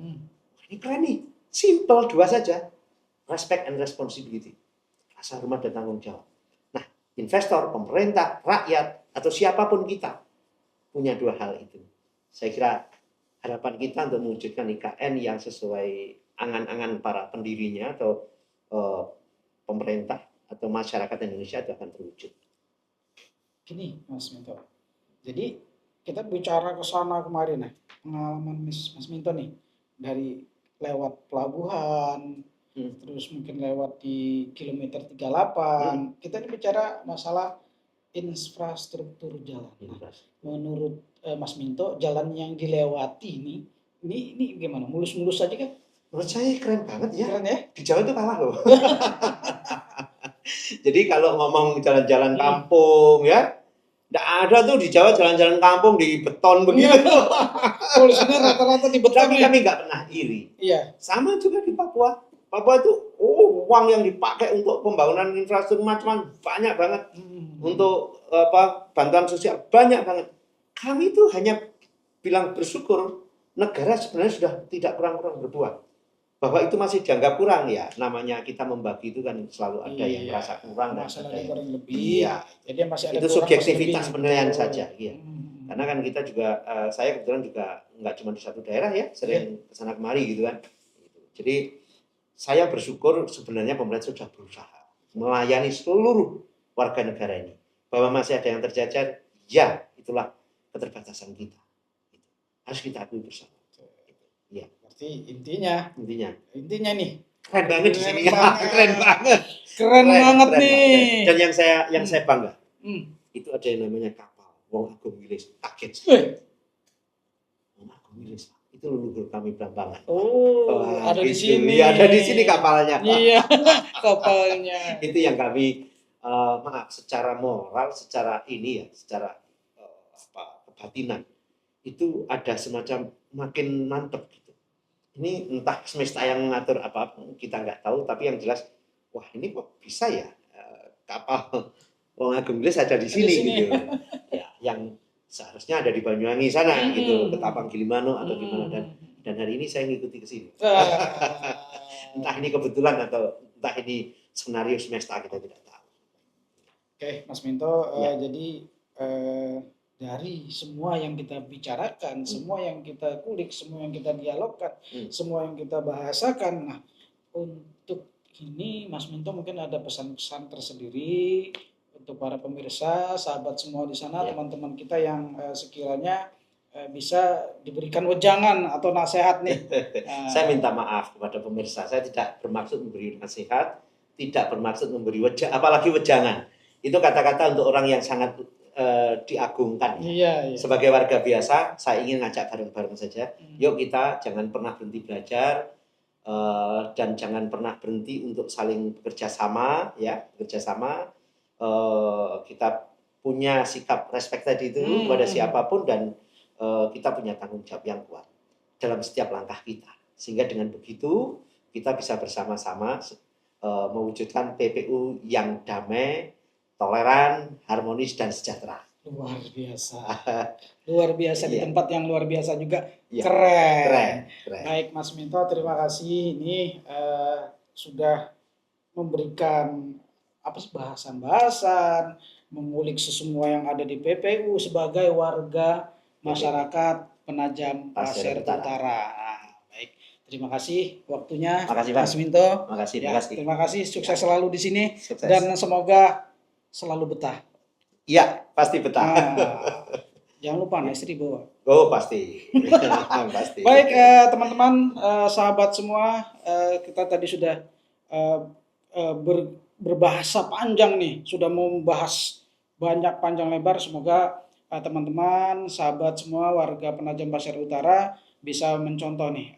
[SPEAKER 3] Ini keren nih. Simple, 2 saja. Respect and responsibility. Rasa hormat dan tanggung jawab. Nah, investor, pemerintah, rakyat, atau siapapun kita punya 2 hal itu. Saya kira harapan kita untuk mewujudkan IKN yang sesuai angan-angan para pendirinya atau pemerintah atau masyarakat Indonesia itu akan terwujud.
[SPEAKER 2] Gini, Mas Minto. Jadi kita bicara ke sana kemarin pengalaman Mas Minto nih dari lewat pelabuhan, terus mungkin lewat di kilometer 38. Kita ini bicara masalah infrastruktur jalan. Nah, menurut Mas Minto, jalan yang dilewati ini gimana? Mulus-mulus saja kan?
[SPEAKER 3] Menurut saya keren banget ya.
[SPEAKER 2] Keren ya?
[SPEAKER 3] Di Jawa itu kalah loh. Jadi kalau ngomong jalan-jalan kampung ya, nggak ada tuh di Jawa jalan-jalan kampung di beton begitu.
[SPEAKER 2] Polusinya rata-rata di beton.
[SPEAKER 3] Tapi kami nggak pernah iri.
[SPEAKER 2] Iya.
[SPEAKER 3] Sama juga di Papua. Papua itu uang yang dipakai untuk pembangunan infrastruktur macam banyak banget. Untuk bantuan sosial banyak banget. Kami itu hanya bilang bersyukur negara sebenarnya sudah tidak kurang-kurang berbuat. Bahwa itu masih dianggap kurang ya. Namanya kita membagi itu kan selalu ada yang merasa kurang dan ada yang
[SPEAKER 2] kurang lebih.
[SPEAKER 3] Iya.
[SPEAKER 2] Jadi masih ada
[SPEAKER 3] itu
[SPEAKER 2] kurang,
[SPEAKER 3] subjektivitas penilaian saja. Iya. Karena kan kita juga, saya kebetulan juga nggak cuma di satu daerah ya, sering kesana kemari gitu kan. Jadi saya bersyukur sebenarnya pemerintah sudah berusaha melayani seluruh warga negara ini. Bahwa masih ada yang terjajar, ya itulah keterbatasan kita. Harus kita akui bersama. Ya.
[SPEAKER 2] Berarti intinya nih
[SPEAKER 3] keren banget di sini.
[SPEAKER 2] Keren banget nih.
[SPEAKER 3] Dan yang saya bangga itu ada yang namanya kapal Wong Agung Wilis. Kaget. Wong Agung Wilis itu leluhur kami Blambangan.
[SPEAKER 2] Ada di sini.
[SPEAKER 3] Iya, ada di sini kapalnya.
[SPEAKER 2] Iya, kapalnya.
[SPEAKER 3] Itu yang kami secara moral, secara kebatinan itu ada semacam makin mantep gitu. Ini entah semesta yang mengatur apa kita nggak tahu, tapi yang jelas wah ini kok bisa ya kapal Wong Agung Wilis ada di sini gitu. Ya, yang seharusnya ada di Banyuwangi sana gitu, Ketapang Gilimanuk atau gimana, dan dan hari ini saya ngikuti ke sini.
[SPEAKER 2] Ah.
[SPEAKER 3] Entah ini kebetulan atau entah ini skenario semesta, kita tidak tahu.
[SPEAKER 2] Oke, Mas Minto,
[SPEAKER 3] Ya.
[SPEAKER 2] jadi dari semua yang kita bicarakan, semua yang kita kulik, semua yang kita dialogkan, semua yang kita bahasakan, nah untuk ini Mas Minto mungkin ada pesan-pesan tersendiri untuk para pemirsa, sahabat semua di sana,
[SPEAKER 3] Ya.
[SPEAKER 2] teman-teman kita yang sekiranya bisa diberikan wejangan atau nasihat nih.
[SPEAKER 3] Saya minta maaf kepada pemirsa, saya tidak bermaksud memberi nasihat, tidak bermaksud memberi apalagi wejangan. Itu kata-kata untuk orang yang sangat diagungkan.
[SPEAKER 2] Iya, iya.
[SPEAKER 3] Sebagai warga biasa, saya ingin ngajak bareng-bareng saja. Yuk kita jangan pernah berhenti belajar dan jangan pernah berhenti untuk saling bekerja sama, ya, bekerja sama. Kita punya sikap respect tadi itu kepada siapapun, dan kita punya tanggung jawab yang kuat dalam setiap langkah kita. Sehingga dengan begitu kita bisa bersama-sama mewujudkan PPU yang damai, toleran, harmonis, dan sejahtera.
[SPEAKER 2] Luar biasa. Luar biasa di
[SPEAKER 3] Iya.
[SPEAKER 2] tempat yang luar biasa juga.
[SPEAKER 3] Iya.
[SPEAKER 2] Keren.
[SPEAKER 3] Keren.
[SPEAKER 2] Baik Mas Minto, terima kasih ini sudah memberikan bahasan-bahasan, mengulik semua yang ada di PPU sebagai warga masyarakat Penajam Pasir Utara. Baik, terima kasih waktunya,
[SPEAKER 3] Makasih,
[SPEAKER 2] Mas Minto.
[SPEAKER 3] Makasih,
[SPEAKER 2] Ya,
[SPEAKER 3] makasih.
[SPEAKER 2] terima kasih, sukses selalu di sini.
[SPEAKER 3] Sukses.
[SPEAKER 2] Dan semoga selalu betah.
[SPEAKER 3] Iya, pasti betah.
[SPEAKER 2] Jangan lupa naik istri bawa.
[SPEAKER 3] Oh, pasti. Pasti.
[SPEAKER 2] Baik, teman-teman, sahabat semua, kita tadi sudah berbahasa panjang nih, sudah membahas banyak panjang lebar. Semoga teman-teman, sahabat semua, warga Penajam Pasir Utara bisa mencontoh nih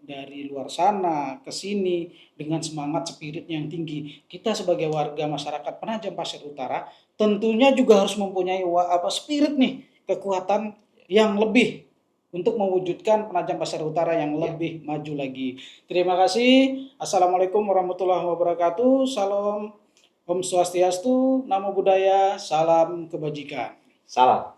[SPEAKER 2] dari luar sana ke sini dengan semangat spirit yang tinggi. Kita sebagai warga masyarakat Penajam Pasir Utara tentunya juga harus mempunyai spirit nih, kekuatan yang lebih untuk mewujudkan Penajam Pasir Utara yang lebih maju lagi. Terima kasih. Assalamualaikum warahmatullahi wabarakatuh. Salam, Om Swastiastu, Namo Buddhaya, salam kebajikan.
[SPEAKER 3] Salam.